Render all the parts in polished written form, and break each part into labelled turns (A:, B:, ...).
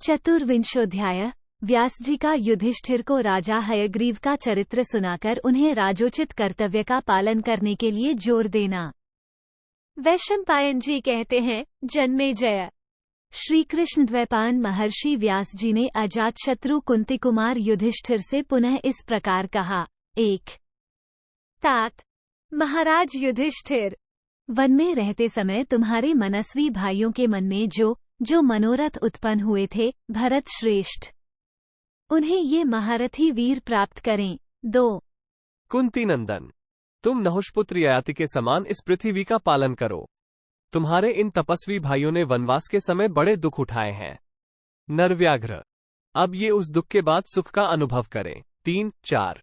A: चतुर्विंशोऽध्याय। व्यास जी का युधिष्ठिर को राजा हयग्रीव का चरित्र सुनाकर उन्हें राजोचित कर्तव्य का पालन करने के लिए जोर देना। वैशंपायन जी कहते हैं, जन्मेजय। श्री कृष्ण द्वैपायन महर्षि व्यास जी ने अजातशत्रु कुंती कुमार युधिष्ठिर से पुनः इस प्रकार कहा। 1। तात महाराज युधिष्ठिर, वन में रहते समय तुम्हारे मनस्वी भाइयों के मन में जो मनोरथ उत्पन्न हुए थे, भरत श्रेष्ठ, उन्हें ये महारथी वीर प्राप्त करें। 2।
B: कुंती नंदन, तुम नहुषपुत्र ययाति के समान इस पृथ्वी का पालन करो। तुम्हारे इन तपस्वी भाइयों ने वनवास के समय बड़े दुख उठाए हैं। नरव्याघ्र, अब ये उस दुख के बाद सुख का अनुभव करें। 3, 4।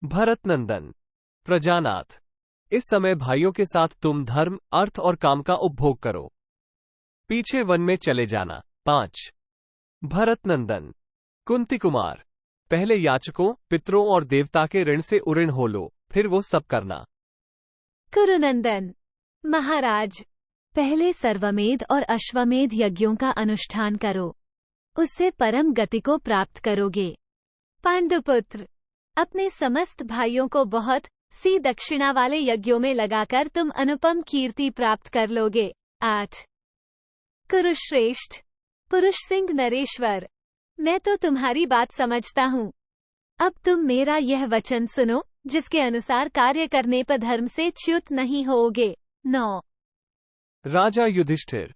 B: भरत नंदन, प्रजानाथ, इस समय भाइयों के साथ तुम धर्म, अर्थ और काम का उपभोग करो। पीछे वन में चले जाना। 5। भरत नंदन, कुंती कुमार, पहले याचकों, पितरों और देवता के ऋण से उऋण हो लो, फिर वो सब करना।
A: कुरुनंदन, महाराज, पहले सर्वमेध और अश्वमेध यज्ञों का अनुष्ठान करो, उससे परम गति को प्राप्त करोगे। पांडुपुत्र, अपने समस्त भाइयों को बहुत सी दक्षिणा वाले यज्ञों में लगाकर तुम अनुपम कीर्ति प्राप्त कर लोगे। 8। कुरुश्रेष्ठ, पुरुष सिंह नरेश्वर, मैं तो तुम्हारी बात समझता हूँ। अब तुम मेरा यह वचन सुनो, जिसके अनुसार कार्य करने पर धर्म से च्युत नहीं होोगे। 9।
B: राजा युधिष्ठिर,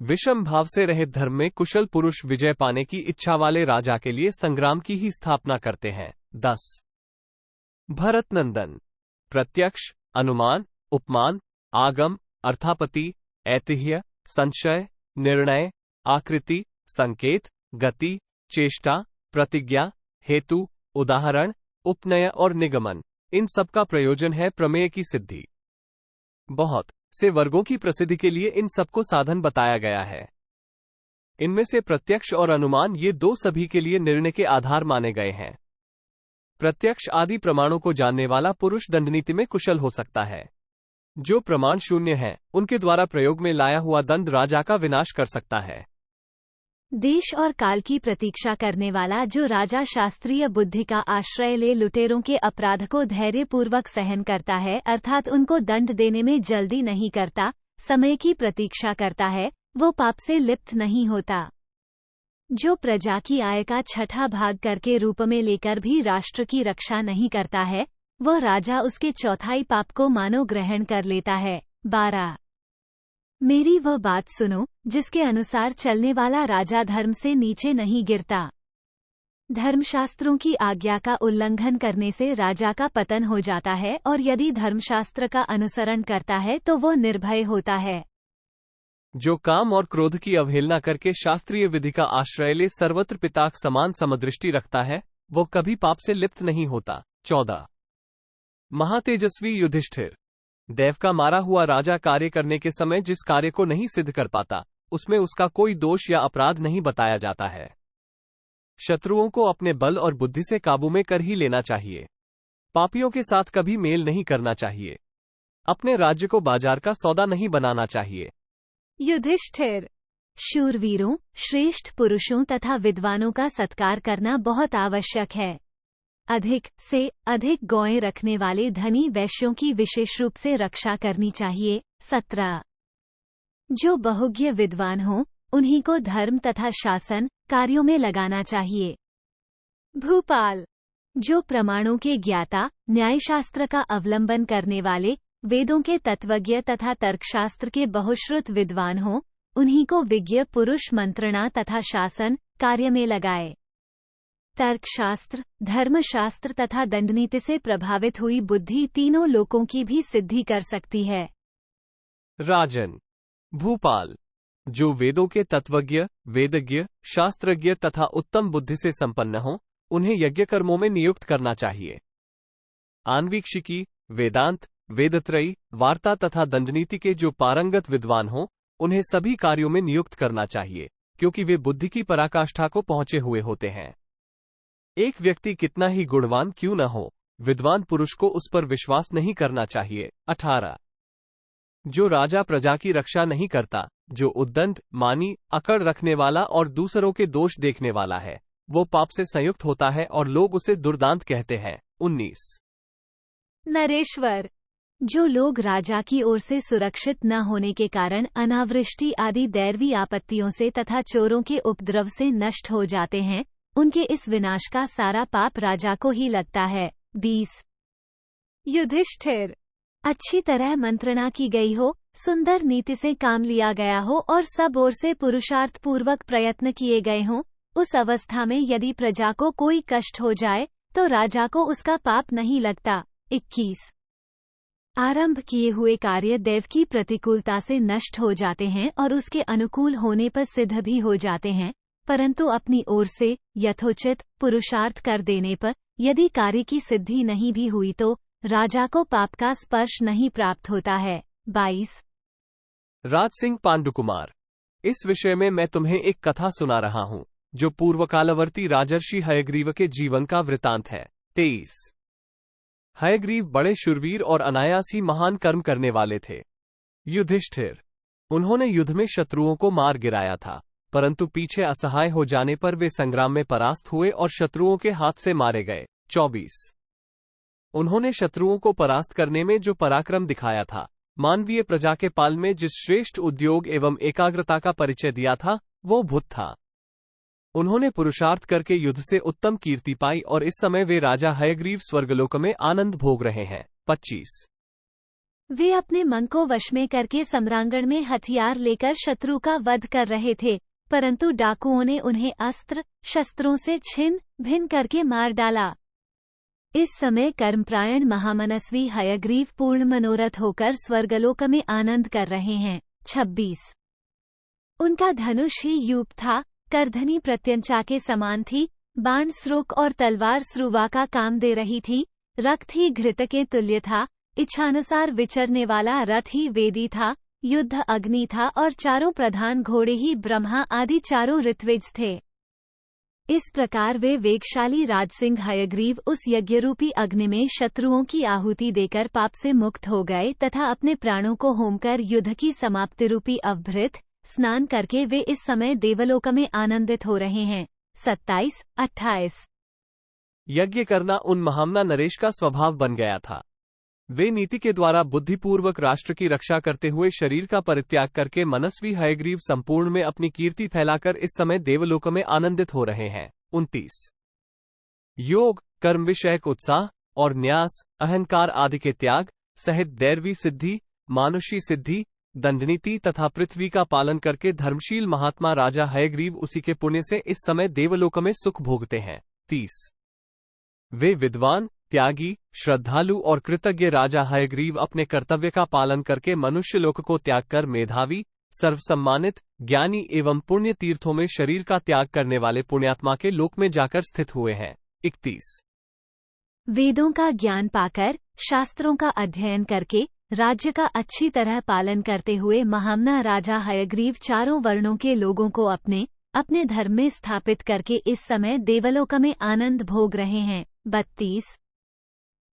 B: विषम भाव से रहित धर्म में कुशल पुरुष विजय पाने की इच्छा वाले राजा के लिए संग्राम की ही स्थापना करते हैं। 10। भरत नंदन, प्रत्यक्ष, अनुमान, उपमान, आगम, अर्थापति, ऐतिह्य, संशय, निर्णय, आकृति, संकेत, गति, चेष्टा, प्रतिज्ञा, हेतु, उदाहरण, उपनय और निगमन, इन सब का प्रयोजन है प्रमेय की सिद्धि। बहुत से वर्गों की प्रसिद्धि के लिए इन सबको साधन बताया गया है। इनमें से प्रत्यक्ष और अनुमान ये दो सभी के लिए निर्णय के आधार माने गए हैं। प्रत्यक्ष आदि प्रमाणों को जानने वाला पुरुष दंडनीति में कुशल हो सकता है। जो प्रमाण शून्य है, उनके द्वारा प्रयोग में लाया हुआ दंड राजा का विनाश कर सकता है।
A: देश और काल की प्रतीक्षा करने वाला जो राजा शास्त्रीय बुद्धि का आश्रय ले लुटेरों के अपराध को धैर्यपूर्वक सहन करता है, अर्थात उनको दंड देने में जल्दी नहीं करता, समय की प्रतीक्षा करता है, वो पाप से लिप्त नहीं होता। जो प्रजा की आय का 6ठा भाग कर के रूप में लेकर भी राष्ट्र की रक्षा नहीं करता है, वह राजा उसके 1/4 पाप को मानो ग्रहण कर लेता है। 12। मेरी वह बात सुनो, जिसके अनुसार चलने वाला राजा धर्म से नीचे नहीं गिरता। धर्मशास्त्रों की आज्ञा का उल्लंघन करने से राजा का पतन हो जाता है, और यदि धर्मशास्त्र का अनुसरण करता है तो वो निर्भय होता है।
B: जो काम और क्रोध की अवहेलना करके शास्त्रीय विधि का आश्रय ले सर्वत्र पिताक समान समदृष्टि रखता है, वो कभी पाप से लिप्त नहीं होता। 14। महातेजस्वी युधिष्ठिर, देव का मारा हुआ राजा कार्य करने के समय जिस कार्य को नहीं सिद्ध कर पाता, उसमें उसका कोई दोष या अपराध नहीं बताया जाता है। शत्रुओं को अपने बल और बुद्धि से काबू में कर ही लेना चाहिए। पापियों के साथ कभी मेल नहीं करना चाहिए। अपने राज्य को बाजार का सौदा नहीं बनाना चाहिए।
A: युधिष्ठिर, शूरवीरों, श्रेष्ठ पुरुषों तथा विद्वानों का सत्कार करना बहुत आवश्यक है। अधिक से अधिक गौएं रखने वाले धनी वैश्यों की विशेष रूप से रक्षा करनी चाहिए। 17। जो बहुज्ञ विद्वान हो, उन्हीं को धर्म तथा शासन कार्यों में लगाना चाहिए। भूपाल, जो प्रमाणों के ज्ञाता, न्यायशास्त्र का अवलंबन करने वाले, वेदों के तत्वज्ञ तथा तर्कशास्त्र के बहुश्रुत विद्वान हो, उन्हीं को विज्ञ पुरुष मंत्रणा तथा शासन कार्य में लगाए। तर्कशास्त्र, धर्मशास्त्र तथा दंडनीति से प्रभावित हुई बुद्धि तीनों लोकों की भी सिद्धि कर सकती है।
B: राजन, भूपाल, जो वेदों के तत्वज्ञ, वेदज्ञ, शास्त्रज्ञ तथा उत्तम बुद्धि से संपन्न हो, उन्हें यज्ञ कर्मों में नियुक्त करना चाहिए। आन्वीक्षिकी, वेदांत, वेदत्रयी, वार्ता तथा दंडनीति के जो पारंगत विद्वान हो, उन्हें सभी कार्यों में नियुक्त करना चाहिए, क्योंकि वे बुद्धि की पराकाष्ठा को पहुंचे हुए होते हैं। एक व्यक्ति कितना ही गुणवान क्यों न हो, विद्वान पुरुष को उस पर विश्वास नहीं करना चाहिए। 18। जो राजा प्रजा की रक्षा नहीं करता, जो उद्दंड, मानी, अकड़ रखने वाला और दूसरों के दोष देखने वाला है, वो पाप से संयुक्त होता है और लोग उसे दुर्दांत कहते हैं। 19।
A: नरेश्वर। जो लोग राजा की ओर से सुरक्षित न होने के कारण अनावृष्टि आदि दैवीय आपत्तियों से तथा चोरों के उपद्रव से नष्ट हो जाते हैं, उनके इस विनाश का सारा पाप राजा को ही लगता है। 20। युधिष्ठिर। अच्छी तरह मंत्रणा की गई हो, सुंदर नीति से काम लिया गया हो और सब ओर से पुरुषार्थ पूर्वक प्रयत्न किए गए हों, उस अवस्था में यदि प्रजा को कोई कष्ट हो जाए तो राजा को उसका पाप नहीं लगता। 21। आरंभ किए हुए कार्य देव की प्रतिकूलता से नष्ट हो जाते हैं और उसके अनुकूल होने पर सिद्ध भी हो जाते हैं, परंतु अपनी ओर से यथोचित पुरुषार्थ कर देने पर यदि कार्य की सिद्धि नहीं भी हुई तो राजा को पाप का स्पर्श नहीं प्राप्त होता है। 22।
B: राज सिंह पांडुकुमार। इस विषय में मैं तुम्हें एक कथा सुना रहा हूं, जो पूर्वकालवर्ती राजर्षि हयग्रीव के जीवन का वृतांत है। 23। हयग्रीव बड़े शूरवीर और अनायास ही महान कर्म करने वाले थे। युधिष्ठिर। उन्होंने युद्ध में शत्रुओं को मार गिराया था, परंतु पीछे असहाय हो जाने पर वे संग्राम में परास्त हुए और शत्रुओं के हाथ से मारे गए। 24। उन्होंने शत्रुओं को परास्त करने में जो पराक्रम दिखाया था, मानवीय प्रजा के पाल में जिस श्रेष्ठ उद्योग एवं एकाग्रता का परिचय दिया था, वो भूत था। उन्होंने पुरुषार्थ करके युद्ध से उत्तम कीर्ति पाई और इस समय वे राजा हयग्रीव स्वर्गलोक में आनंद भोग रहे हैं। 25।
A: वे अपने मन को वश में करके सम्रांगण में हथियार लेकर शत्रु का वध कर रहे थे, परंतु डाकुओं ने उन्हें अस्त्र शस्त्रों से छिन्न भिन्न करके मार डाला। इस समय कर्मप्रायण महामनस्वी हयग्रीव पूर्ण मनोरथ होकर स्वर्गलोक में आनंद कर रहे हैं। 26। उनका धनुष ही यूप था, करधनी प्रत्यंचा के समान थी, बाण श्रुक और तलवार श्रुवा का काम दे रही थी, रक्त ही घृत के तुल्य था, इच्छानुसार विचरने वाला रथ ही वेदी था, युद्ध अग्नि था और चारों प्रधान घोड़े ही ब्रह्मा आदि चारों ऋत्विज थे। इस प्रकार वे वेगशाली राजसिंह हयग्रीव उस यज्ञरूपी अग्नि में शत्रुओं की आहुति देकर पाप से मुक्त हो गए तथा अपने प्राणों को होम कर युद्ध की समाप्ति रूपी अवभृत स्नान करके वे इस समय देवलोक में आनंदित हो रहे हैं। 27, 28।
B: यज्ञ करना उन महामना नरेश का स्वभाव बन गया था। वे नीति के द्वारा बुद्धिपूर्वक राष्ट्र की रक्षा करते हुए शरीर का परित्याग करके मनस्वी हयग्रीव संपूर्ण में अपनी कीर्ति फैलाकर इस समय देवलोक में आनंदित हो रहे हैं। 29। योग, कर्म विषयक उत्साह और न्यास, अहंकार आदि के त्याग सहित दैवी सिद्धि, मानुषी सिद्धि, दंडनीति तथा पृथ्वी का पालन करके धर्मशील महात्मा राजा हयग्रीव उसी के पुण्य से इस समय देवलोक में सुख भोगते हैं। 30। वे विद्वान, त्यागी, श्रद्धालु और कृतज्ञ राजा हयग्रीव अपने कर्तव्य का पालन करके मनुष्य लोक को त्याग कर मेधावी, सर्वसम्मानित, ज्ञानी एवं पुण्य तीर्थों में शरीर का त्याग करने वाले पुण्यात्मा के लोक में जाकर स्थित हुए हैं। 31।
A: वेदों का ज्ञान पाकर, शास्त्रों का अध्ययन करके, राज्य का अच्छी तरह पालन करते हुए महामना राजा हयग्रीव चारों वर्णों के लोगों को अपने अपने धर्म में स्थापित करके इस समय देवलोक में आनंद भोग रहे हैं। 32।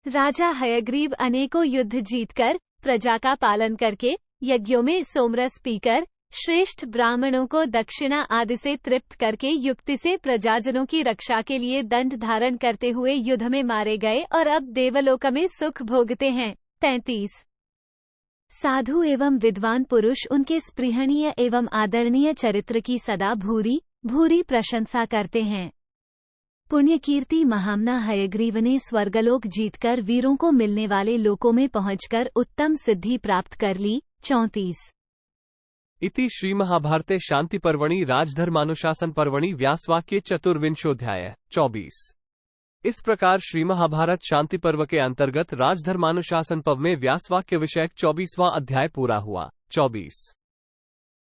A: राजा हयग्रीव अनेकों युद्ध जीतकर, प्रजा का पालन करके, यज्ञों में सोमरस पीकर, श्रेष्ठ ब्राह्मणों को दक्षिणा आदि से तृप्त करके युक्ति से प्रजाजनों की रक्षा के लिए दंड धारण करते हुए युद्ध में मारे गए और अब देवलोक में सुख भोगते हैं। 33। साधु एवं विद्वान पुरुष उनके स्पृहणीय एवं आदरणीय चरित्र की सदा भूरी भूरी प्रशंसा करते हैं। पुण्यकीर्ति महामना हयग्रीव ने स्वर्गलोक जीतकर वीरों को मिलने वाले लोकों में पहुंचकर उत्तम सिद्धि प्राप्त कर ली। 34।
B: इति श्री महाभारते शांति पर्वणि राजधर्मानुशासन पर्वणि व्यासवाक्ये चतुर्विंशोऽध्याय। 24। इस प्रकार श्री महाभारत शांति पर्व के अंतर्गत राजधर्मानुशासन पर्व में व्यासवाक्य विषयक 24वां अध्याय पूरा हुआ। 24।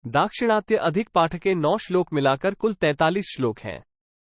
B: दाक्षिणात्य अधिक पाठ के 9 श्लोक मिलाकर कुल 43 श्लोक हैं।